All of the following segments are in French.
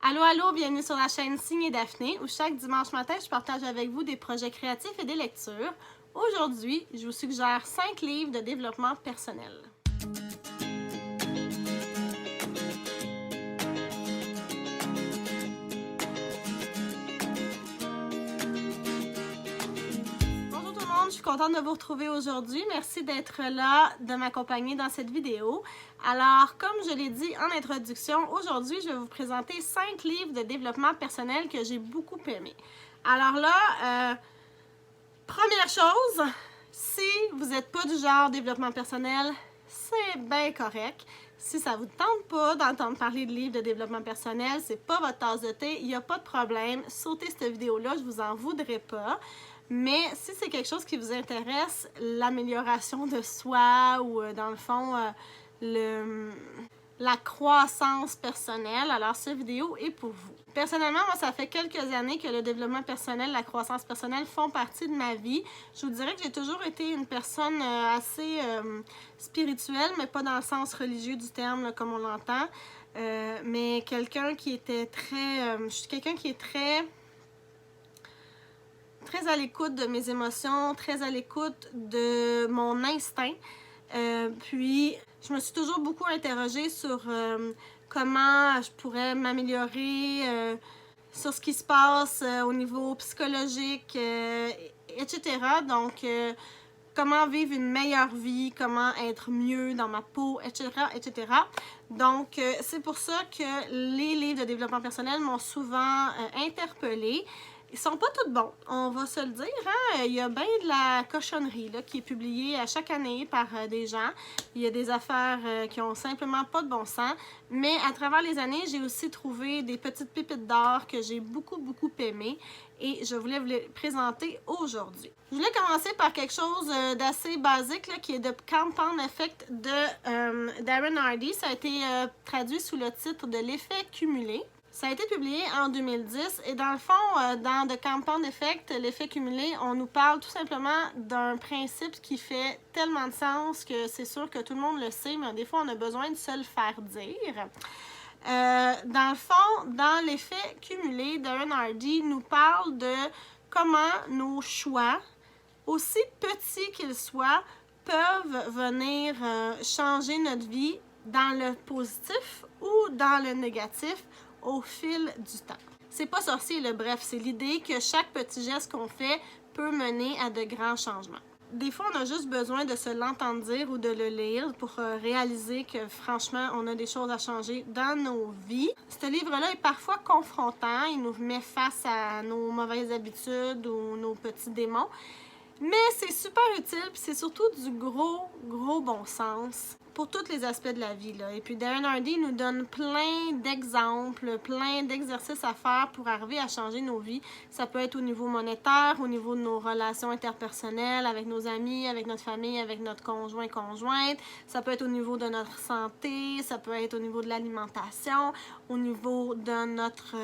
Allô, allô, bienvenue sur la chaîne Signe Daphné, où chaque dimanche matin, je partage avec vous des projets créatifs et des lectures. Aujourd'hui, je vous suggère 5 livres de développement personnel. Bonjour tout le monde, je suis contente de vous retrouver aujourd'hui. Merci d'être là, de m'accompagner dans cette vidéo. Alors, comme je l'ai dit en introduction, aujourd'hui, je vais vous présenter 5 livres de développement personnel que j'ai beaucoup aimés. Alors là, première chose, si vous n'êtes pas du genre développement personnel, c'est bien correct. Si ça ne vous tente pas d'entendre parler de livres de développement personnel, c'est pas votre tasse de thé, il n'y a pas de problème. Sautez cette vidéo-là, je ne vous en voudrais pas. Mais si c'est quelque chose qui vous intéresse, l'amélioration de soi ou dans le fond, la croissance personnelle, alors cette vidéo est pour vous. Personnellement, moi, ça fait quelques années que le développement personnel, la croissance personnelle font partie de ma vie. Je vous dirais que j'ai toujours été une personne assez spirituelle, mais pas dans le sens religieux du terme, là, comme on l'entend. Mais quelqu'un qui était très... je suis quelqu'un qui est très à l'écoute de mes émotions, très à l'écoute de mon instinct. Puis, je me suis toujours beaucoup interrogée sur comment je pourrais m'améliorer, sur ce qui se passe au niveau psychologique, etc. Donc, comment vivre une meilleure vie, comment être mieux dans ma peau, etc., etc. Donc, c'est pour ça que les livres de développement personnel m'ont souvent interpellée. Ils sont pas tous bons, on va se le dire. Hein? Il y a bien de la cochonnerie là, qui est publiée à chaque année par des gens. Il y a des affaires qui ont simplement pas de bon sens. Mais à travers les années, j'ai aussi trouvé des petites pépites d'or que j'ai beaucoup aimées. Et je voulais vous les présenter aujourd'hui. Je voulais commencer par quelque chose d'assez basique là, qui est The Compound Effect de Darren Hardy. Ça a été traduit sous le titre de l'effet cumulé. Ça a été publié en 2010 et dans le fond, dans The Compound Effect, l'effet cumulé, on nous parle tout simplement d'un principe qui fait tellement de sens que c'est sûr que tout le monde le sait, mais des fois, on a besoin de se le faire dire. Dans le fond, dans l'effet cumulé, Darren Hardy nous parle de comment nos choix, aussi petits qu'ils soient, peuvent venir changer notre vie dans le positif ou dans le négatif au fil du temps. C'est pas sorcier, le bref, c'est l'idée que chaque petit geste qu'on fait peut mener à de grands changements. Des fois, on a juste besoin de se l'entendre dire ou de le lire pour réaliser que, franchement, on a des choses à changer dans nos vies. Ce livre-là est parfois confrontant. Il nous met face à nos mauvaises habitudes ou nos petits démons. Mais c'est super utile, puis c'est surtout du gros bon sens pour tous les aspects de la vie, là. Et puis Darren Hardy nous donne plein d'exemples, plein d'exercices à faire pour arriver à changer nos vies. Ça peut être au niveau monétaire, au niveau de nos relations interpersonnelles, avec nos amis, avec notre famille, avec notre conjointe. Ça peut être au niveau de notre santé, ça peut être au niveau de l'alimentation, au niveau de notre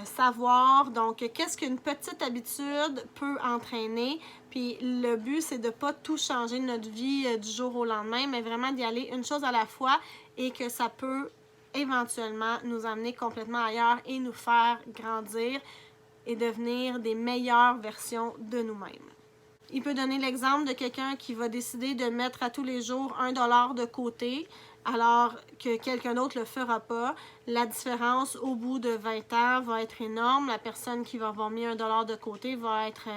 savoir. Donc, qu'est-ce qu'une petite habitude peut entraîner? Puis le but, c'est de ne pas tout changer notre vie du jour au lendemain, mais vraiment d'y aller une chose à la fois et que ça peut éventuellement nous amener complètement ailleurs et nous faire grandir et devenir des meilleures versions de nous-mêmes. Il peut donner l'exemple de quelqu'un qui va décider de mettre à tous les jours $1 de côté alors que quelqu'un d'autre ne le fera pas. La différence au bout de 20 ans va être énorme. La personne qui va avoir mis $1 de côté va être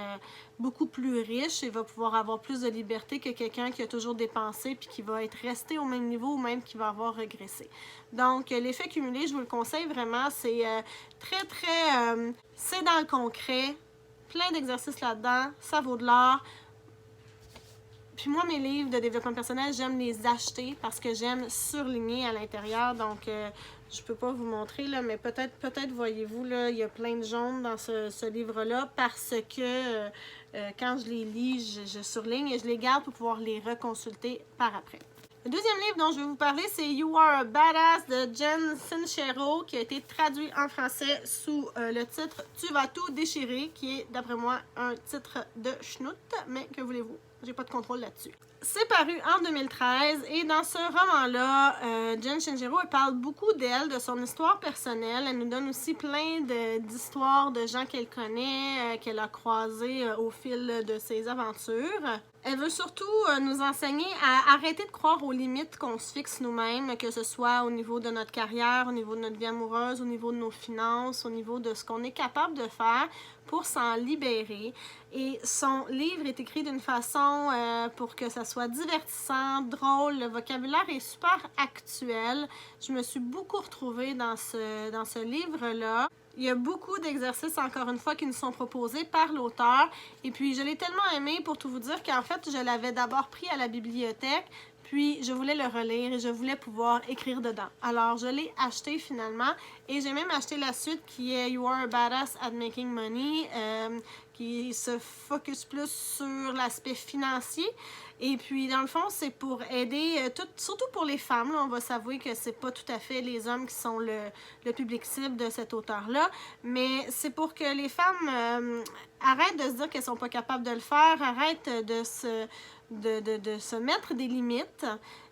beaucoup plus riche et va pouvoir avoir plus de liberté que quelqu'un qui a toujours dépensé puis qui va être resté au même niveau ou même qui va avoir régressé. Donc, l'effet cumulé, je vous le conseille vraiment. C'est c'est dans le concret. Plein d'exercices là-dedans. Ça vaut de l'or. Puis moi, mes livres de développement personnel, j'aime les acheter parce que j'aime surligner à l'intérieur. Donc, je peux pas vous montrer, là, mais peut-être voyez-vous, là, il y a plein de jaune dans ce livre-là parce que quand je les lis, je surligne et je les garde pour pouvoir les reconsulter par après. Le deuxième livre dont je vais vous parler, c'est You Are a Badass de Jen Sincero, qui a été traduit en français sous le titre Tu vas tout déchirer, qui est, d'après moi, un titre de schnout, mais que voulez-vous? J'ai pas de contrôle là-dessus. C'est paru en 2013 et dans ce roman-là, Jen Shinjiro elle parle beaucoup d'elle, de son histoire personnelle. Elle nous donne aussi plein d'histoires de gens qu'elle connaît, qu'elle a croisés au fil de ses aventures. Elle veut surtout nous enseigner à arrêter de croire aux limites qu'on se fixe nous-mêmes, que ce soit au niveau de notre carrière, au niveau de notre vie amoureuse, au niveau de nos finances, au niveau de ce qu'on est capable de faire pour s'en libérer. Et son livre est écrit d'une façon pour que ça soit divertissant, drôle, le vocabulaire est super actuel. Je me suis beaucoup retrouvée dans ce livre-là. Il y a beaucoup d'exercices, encore une fois, qui nous sont proposés par l'auteur. Et puis, je l'ai tellement aimé, pour tout vous dire, qu'en fait, je l'avais d'abord pris à la bibliothèque, puis je voulais le relire et je voulais pouvoir écrire dedans. Alors, je l'ai acheté finalement et j'ai même acheté la suite qui est You Are a Badass at Making Money, qui se focus plus sur l'aspect financier. Et puis, dans le fond, c'est pour aider, surtout pour les femmes. Là, on va s'avouer que c'est pas tout à fait les hommes qui sont le public cible de cet auteur-là, mais c'est pour que les femmes arrêtent de se dire qu'elles sont pas capables de le faire, arrêtent de se mettre des limites,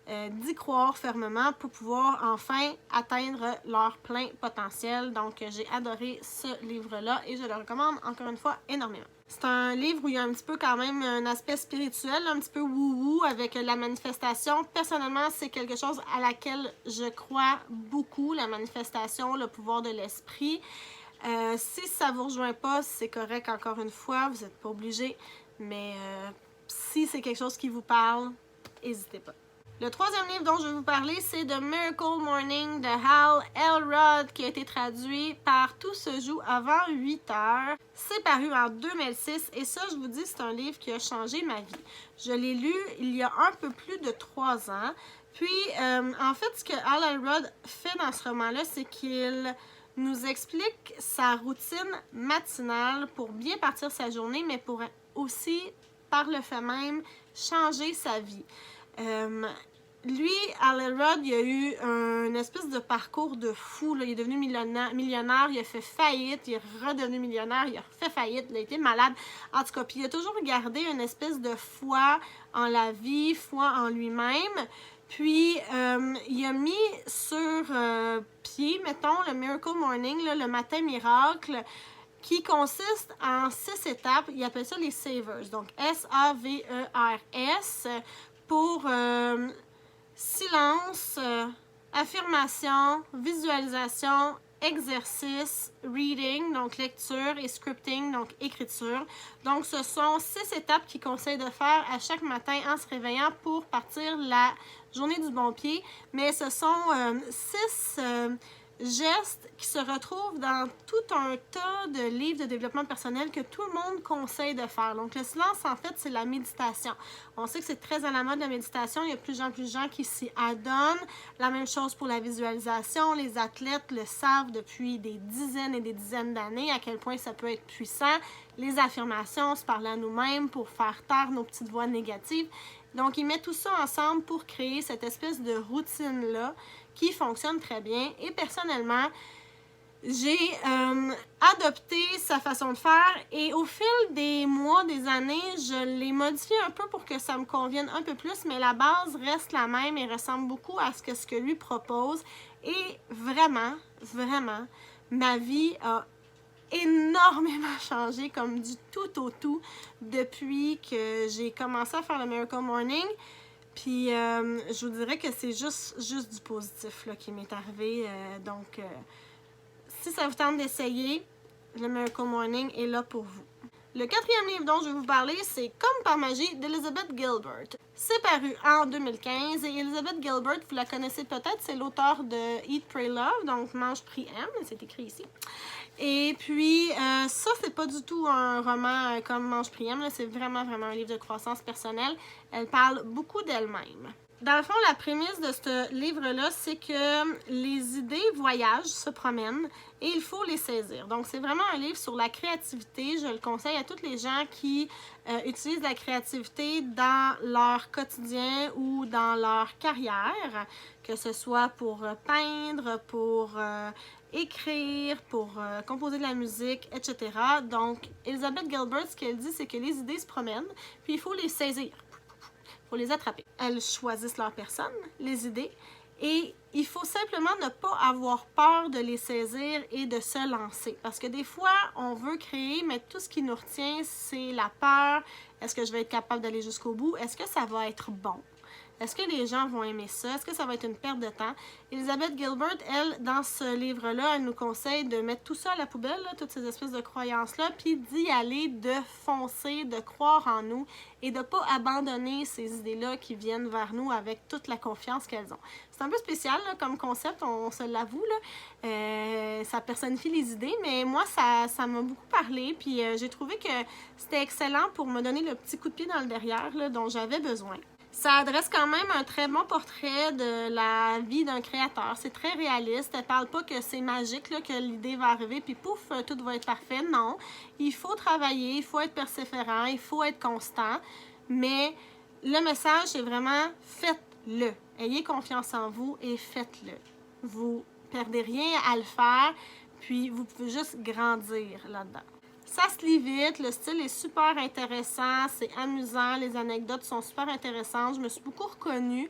d'y croire fermement pour pouvoir enfin atteindre leur plein potentiel. Donc, j'ai adoré ce livre-là et je le recommande encore une fois énormément. C'est un livre où il y a un petit peu quand même un aspect spirituel, un petit peu wou-wou avec la manifestation. Personnellement, c'est quelque chose à laquelle je crois beaucoup, la manifestation, le pouvoir de l'esprit. Si ça ne vous rejoint pas, c'est correct encore une fois, vous n'êtes pas obligé, mais si c'est quelque chose qui vous parle, n'hésitez pas. Le troisième livre dont je vais vous parler, c'est The Miracle Morning de Hal Elrod, qui a été traduit par Tout se joue avant 8 heures. C'est paru en 2006 et ça, je vous dis, c'est un livre qui a changé ma vie. Je l'ai lu il y a un peu plus de 3 ans. Puis, en fait, ce que Hal Elrod fait dans ce roman-là, c'est qu'il nous explique sa routine matinale pour bien partir sa journée, mais pour aussi, par le fait même, changer sa vie. Lui, Hal Elrod, il a eu une espèce de parcours de fou. Là. Il est devenu millionnaire, il a fait faillite, il est redevenu millionnaire, il a fait faillite, il a été malade. En tout cas, puis il a toujours gardé une espèce de foi en la vie, foi en lui-même. Puis, il a mis sur pied, mettons, le Miracle Morning, là, le matin miracle, qui consiste en 6 étapes. Il appelle ça les Savers. Donc, S-A-V-E-R-S pour silence, affirmation, visualisation, exercice, reading, donc lecture, et scripting, donc écriture. Donc, ce sont 6 étapes qu'il conseille de faire à chaque matin en se réveillant pour partir la journée du bon pied. Mais ce sont 6 gestes qui se retrouvent dans tout un tas de livres de développement personnel que tout le monde conseille de faire. Donc, le silence, en fait, c'est la méditation. On sait que c'est très à la mode, la méditation. Il y a plus en plus de gens qui s'y adonnent. La même chose pour la visualisation. Les athlètes le savent depuis des dizaines et des dizaines d'années à quel point ça peut être puissant. Les affirmations, se parler à nous-mêmes pour faire taire nos petites voix négatives. Donc, il met tout ça ensemble pour créer cette espèce de routine-là qui fonctionne très bien. Et personnellement, j'ai adopté sa façon de faire et au fil des mois, des années, je l'ai modifié un peu pour que ça me convienne un peu plus, mais la base reste la même et ressemble beaucoup à ce que lui propose. Et vraiment, vraiment, ma vie a énormément changé, comme du tout au tout, depuis que j'ai commencé à faire le Miracle Morning. Puis, je vous dirais que c'est juste du positif là, qui m'est arrivé. Donc, si ça vous tente d'essayer, le Miracle Morning est là pour vous. Le quatrième livre dont je vais vous parler, c'est Comme par magie d'Elizabeth Gilbert. C'est paru en 2015 et Elizabeth Gilbert, vous la connaissez peut-être, c'est l'auteur de Eat, Pray, Love, donc Mange, Prie, Aime, c'est écrit ici. Et puis, ça, c'est pas du tout un roman comme Mange, Prie, Aime, c'est vraiment un livre de croissance personnelle. Elle parle beaucoup d'elle-même. Dans le fond, la prémisse de ce livre-là, c'est que les idées voyagent, se promènent et il faut les saisir. Donc, c'est vraiment un livre sur la créativité. Je le conseille à tous les gens qui utilisent la créativité dans leur quotidien ou dans leur carrière, que ce soit pour peindre, pour écrire, pour composer de la musique, etc. Donc, Elizabeth Gilbert, ce qu'elle dit, c'est que les idées se promènent, puis il faut les saisir. faut les attraper. Elles choisissent leur personne, les idées, et il faut simplement ne pas avoir peur de les saisir et de se lancer. Parce que des fois, on veut créer, mais tout ce qui nous retient, c'est la peur. Est-ce que je vais être capable d'aller jusqu'au bout? Est-ce que ça va être bon? Est-ce que les gens vont aimer ça? Est-ce que ça va être une perte de temps? Elizabeth Gilbert, elle, dans ce livre-là, elle nous conseille de mettre tout ça à la poubelle, là, toutes ces espèces de croyances-là, puis d'y aller, de foncer, de croire en nous et de ne pas abandonner ces idées-là qui viennent vers nous avec toute la confiance qu'elles ont. C'est un peu spécial là, comme concept, on se l'avoue, là. Ça personnifie les idées, mais moi, ça m'a beaucoup parlé, puis j'ai trouvé que c'était excellent pour me donner le petit coup de pied dans le derrière là, dont j'avais besoin. Ça adresse quand même un très bon portrait de la vie d'un créateur. C'est très réaliste. Elle ne parle pas que c'est magique, là, que l'idée va arriver, puis pouf, tout va être parfait. Non, il faut travailler, il faut être persévérant, il faut être constant. Mais le message, c'est vraiment faites-le. Ayez confiance en vous et faites-le. Vous ne perdez rien à le faire, puis vous pouvez juste grandir là-dedans. Ça se lit vite, le style est super intéressant, c'est amusant, les anecdotes sont super intéressantes, je me suis beaucoup reconnue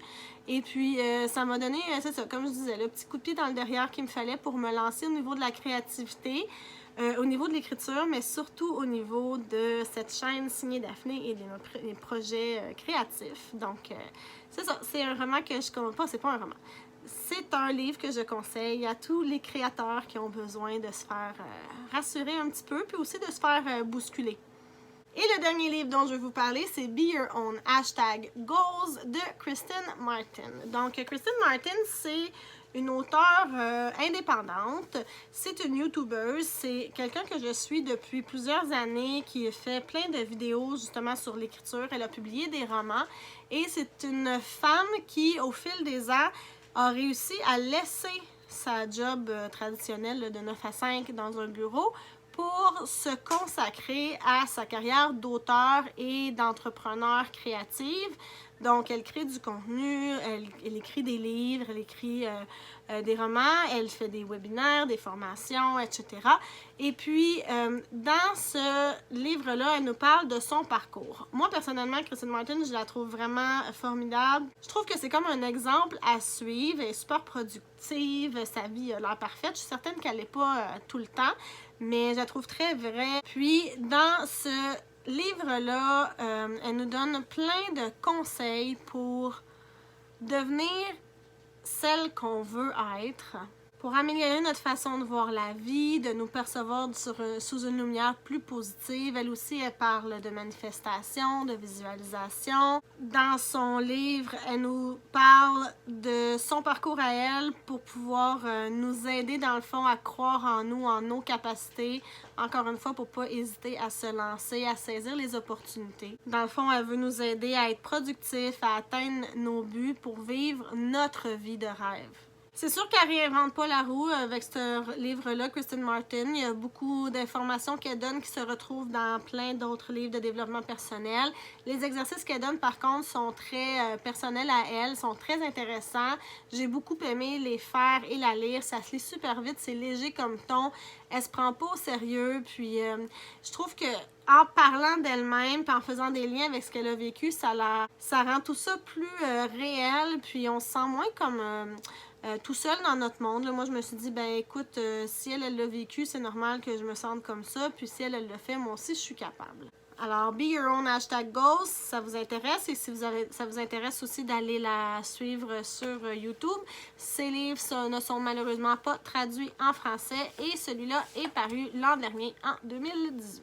et puis ça m'a donné, c'est ça, comme je disais, le petit coup de pied dans le derrière qu'il me fallait pour me lancer au niveau de la créativité, au niveau de l'écriture, mais surtout au niveau de cette chaîne signée Daphné et des projets créatifs. Donc, c'est ça, c'est un roman que je comprends pas, c'est pas un roman. C'est un livre que je conseille à tous les créateurs qui ont besoin de se faire rassurer un petit peu, puis aussi de se faire bousculer. Et le dernier livre dont je vais vous parler, c'est Be Your Own #Goals de Kristen Martin. Donc, Kristen Martin, c'est une auteure indépendante. C'est une YouTubeuse. C'est quelqu'un que je suis depuis plusieurs années qui fait plein de vidéos justement sur l'écriture. Elle a publié des romans. Et c'est une femme qui, au fil des ans, a réussi à laisser sa job traditionnelle de 9 à 5 dans un bureau pour se consacrer à sa carrière d'auteur et d'entrepreneur créative. Donc, elle crée du contenu, elle écrit des livres, elle écrit des romans, elle fait des webinaires, des formations, etc. Et puis, dans ce livre-là, elle nous parle de son parcours. Moi, personnellement, Kristen Martin, je la trouve vraiment formidable. Je trouve que c'est comme un exemple à suivre. Elle est super productive, sa vie a l'air parfaite. Je suis certaine qu'elle n'est pas tout le temps, mais je la trouve très vraie. Puis, dans ce livre-là, elle nous donne plein de conseils pour devenir celle qu'on veut être, pour améliorer notre façon de voir la vie, de nous percevoir sous une lumière plus positive. Elle aussi, elle parle de manifestation, de visualisation. Dans son livre, elle nous parle de son parcours à elle pour pouvoir nous aider, dans le fond, à croire en nous, en nos capacités. Encore une fois, pour ne pas hésiter à se lancer, à saisir les opportunités. Dans le fond, elle veut nous aider à être productifs, à atteindre nos buts pour vivre notre vie de rêve. C'est sûr qu'elle ne réinvente pas la roue avec ce livre-là, Kristen Martin. Il y a beaucoup d'informations qu'elle donne qui se retrouvent dans plein d'autres livres de développement personnel. Les exercices qu'elle donne, par contre, sont très personnels à elle, sont très intéressants. J'ai beaucoup aimé les faire et la lire. Ça se lit super vite, c'est léger comme ton. Elle se prend pas au sérieux. Puis, je trouve que en parlant d'elle-même, puis en faisant des liens avec ce qu'elle a vécu, ça rend tout ça plus réel. Puis, on se sent moins comme tout seul dans notre monde. Là, moi, je me suis dit, ben écoute, si elle l'a vécu, c'est normal que je me sente comme ça. Puis si elle le fait, moi aussi, je suis capable. Alors, Be Your Own #Goals, ça vous intéresse. Et si ça vous intéresse aussi d'aller la suivre sur YouTube, ces livres ne sont malheureusement pas traduits en français. Et celui-là est paru l'an dernier, en 2018.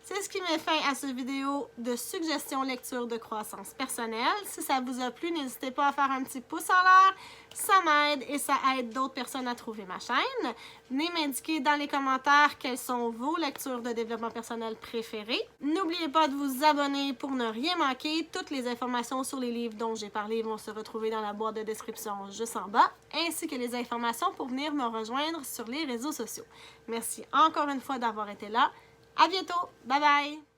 C'est ce qui met fin à cette vidéo de suggestions lecture de croissance personnelle. Si ça vous a plu, n'hésitez pas à faire un petit pouce en l'air. Ça m'aide et ça aide d'autres personnes à trouver ma chaîne. Venez m'indiquer dans les commentaires quelles sont vos lectures de développement personnel préférées. N'oubliez pas de vous abonner pour ne rien manquer. Toutes les informations sur les livres dont j'ai parlé vont se retrouver dans la boîte de description juste en bas, ainsi que les informations pour venir me rejoindre sur les réseaux sociaux. Merci encore une fois d'avoir été là. À bientôt! Bye bye!